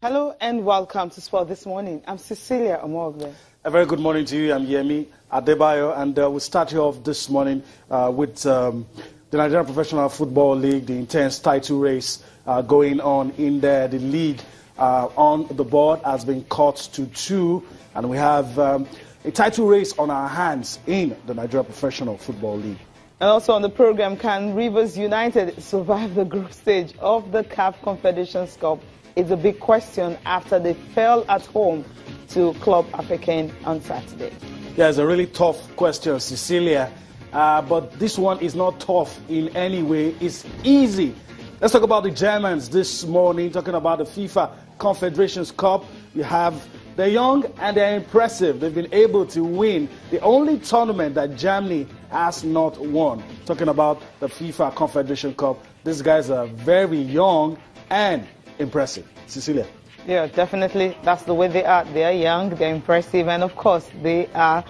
Hello and welcome to Sport This Morning. I'm Cecilia Omogbe. A very good morning to you. I'm Yemi Adebayo, and we'll start you off this morning with the Nigerian Professional Football League, the intense title race going on in there. The lead on the board has been cut to 2, and we have a title race on our hands in the Nigerian Professional Football League. And also on the program, can Rivers United survive the group stage of the CAF Confederations Cup? It's a big question after they fell at home to Club Africain on Saturday. Yeah, it's a really tough question, Cecilia. But this one is not tough in any way. It's easy. Let's talk about the Germans this morning, talking about the FIFA Confederations Cup. They're young and they're impressive. They've been able to win the only tournament that Germany has not won. Talking about the FIFA Confederation Cup. These guys are very young and impressive. Cecilia. Yeah, definitely. That's the way they are. They are young, they're impressive, and of course, they are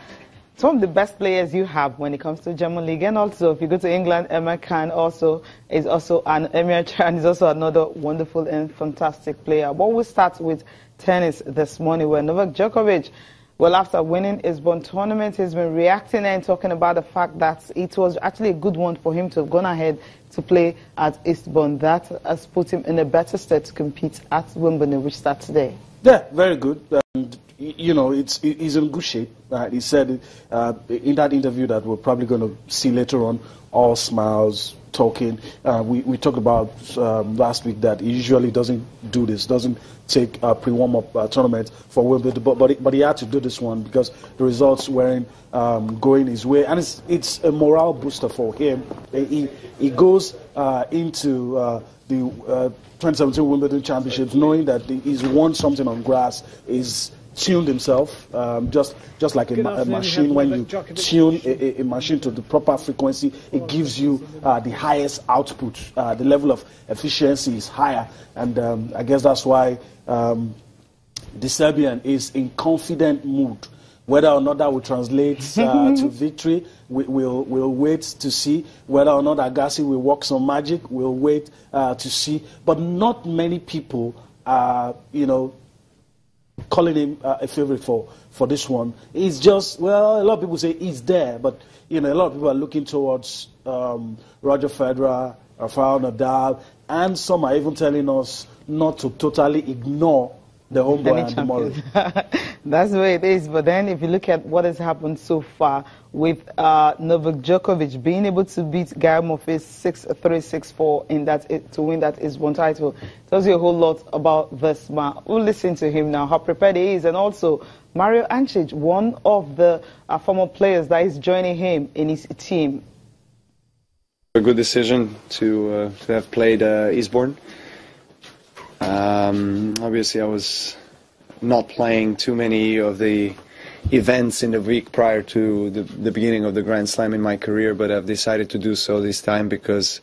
some of the best players you have when it comes to German League. And also, if you go to England, Emma Can is also an Emir Can is also another wonderful and fantastic player. But we'll start with tennis this morning, where Novak Djokovic, well, after winning his Wimbledon tournament, he's been reacting and talking about the fact that it was actually a good one for him to have gone ahead to play at Eastbourne. That has put him in a better state to compete at Wimbledon, which starts today. Yeah, very good. And, you know, he's in good shape. He said in that interview that we're probably going to see later on, all smiles, talking. We talked about last week that he usually doesn't do this, doesn't take a pre-warm-up tournament for Wimbledon, but he had to do this one because the results weren't going his way, and it's a morale booster for him. He goes into the 2017 Wimbledon Championships knowing that he's won something on grass, he's tuned himself, just like a machine. When you tune a machine to the proper frequency, it gives you the highest output. The level of efficiency is higher, and I guess that's why the Serbian is in confident mood. Whether or not that will translate to victory, we'll wait to see. Whether or not Agassi will work some magic, we'll wait to see. But not many people are, calling him a favorite for this one. He's just, well, a lot of people say he's there, but, a lot of people are looking towards Roger Federer, Rafael Nadal, and some are even telling us not to totally ignore the homeboy and the Murray. That's the way it is. But then if you look at what has happened so far with Novak Djokovic being able to beat Gael Monfils 6-3, 6-4 to win that Eastbourne title, tells you a whole lot about this man. We'll listen to him now, how prepared he is. And also Mario Ancic, one of the former players that is joining him in his team. A good decision to have played Eastbourne. Obviously, I was not playing too many of the events in the week prior to the beginning of the Grand Slam in my career, but I've decided to do so this time because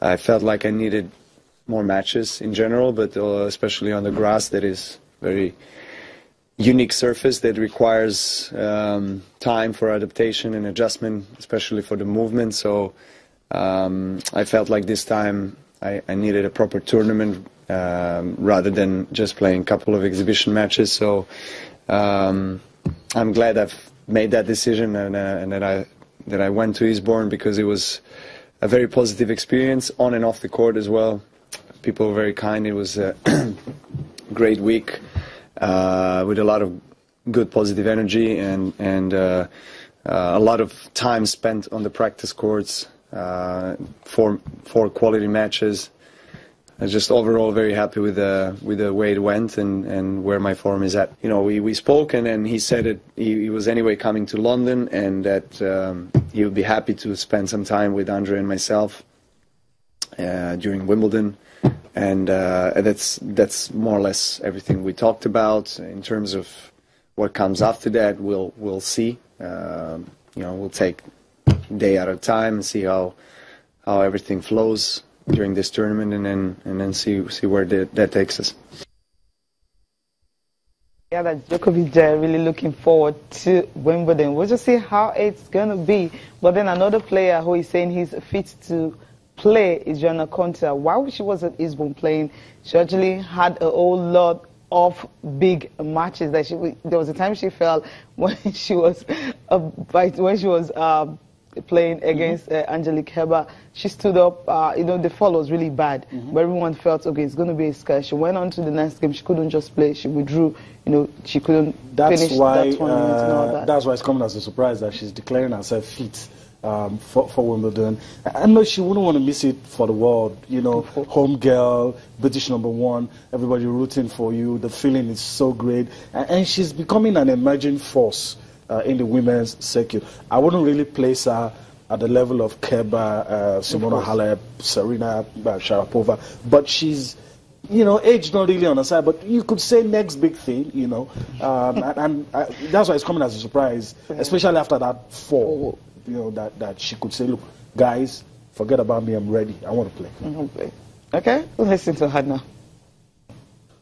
I felt like I needed more matches in general, but especially on the grass. That is very unique surface that requires time for adaptation and adjustment, especially for the movement. So I felt like this time I needed a proper tournament rather than just playing a couple of exhibition matches. So I'm glad I've made that decision and that I went to Eastbourne because it was a very positive experience on and off the court as well. People were very kind. It was a great week with a lot of good positive energy and a lot of time spent on the practice courts, four quality matches. I was just overall very happy with the way it went and where my form is at. We spoke and he said that he was anyway coming to London and that he would be happy to spend some time with Andre and myself during Wimbledon. And that's more or less everything we talked about. In terms of what comes after that, we'll see. We'll take a day at a time and see how everything flows during this tournament, and then see where that takes us. Yeah, that Djokovic really looking forward to Wimbledon. We'll just see how it's going to be. But then another player who is saying he's fit to play is Djokovic Konta. While she was at Eastbourne playing, she actually had a whole lot off big matches that there was a time she fell when she was playing against Angelique Kerber. She stood up, the fall was really bad, but everyone felt, okay, it's going to be a scare. She went on to the next game. She couldn't just play. She withdrew. She couldn't finish that tournament and all that. That's why it's coming as a surprise that she's declaring herself fit for Wimbledon. I know she wouldn't want to miss it for the world. Home girl, British #1, everybody rooting for you. The feeling is so great. And she's becoming an emerging force in the women's circuit. I wouldn't really place her at the level of Kerber, Simona Halep, Serena Sharapova, but she's, age not really on her side, but you could say next big thing, and that's why it's coming as a surprise, especially after that fall, that she could say, look, guys, forget about me, I'm ready, I want to play. Okay, we'll listen to her now.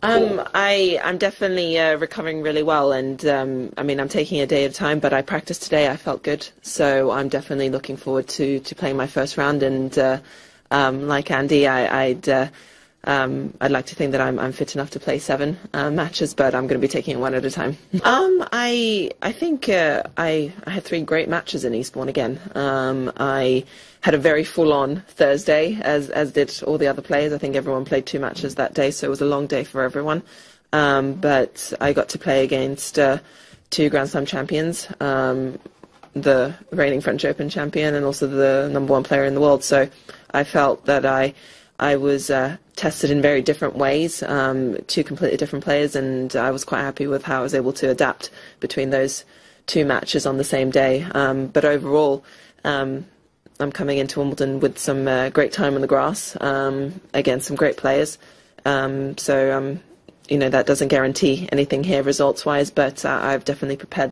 I'm definitely recovering really well, and I'm taking a day at a time, but I practiced today. I felt good, so I'm definitely looking forward to playing my first round. And like Andy, I'd like to think that I'm fit enough to play 7 matches, but I'm going to be taking it one at a time. I think I had 3 great matches in Eastbourne again. I had a very full-on Thursday, as did all the other players. I think everyone played 2 matches that day, so it was a long day for everyone. But I got to play against 2 Grand Slam champions, the reigning French Open champion and also the #1 player in the world. So I felt that I was tested in very different ways, 2 completely different players, and I was quite happy with how I was able to adapt between those 2 matches on the same day. But overall, I'm coming into Wimbledon with some great time on the grass against some great players. So that doesn't guarantee anything here results-wise, but I've definitely prepared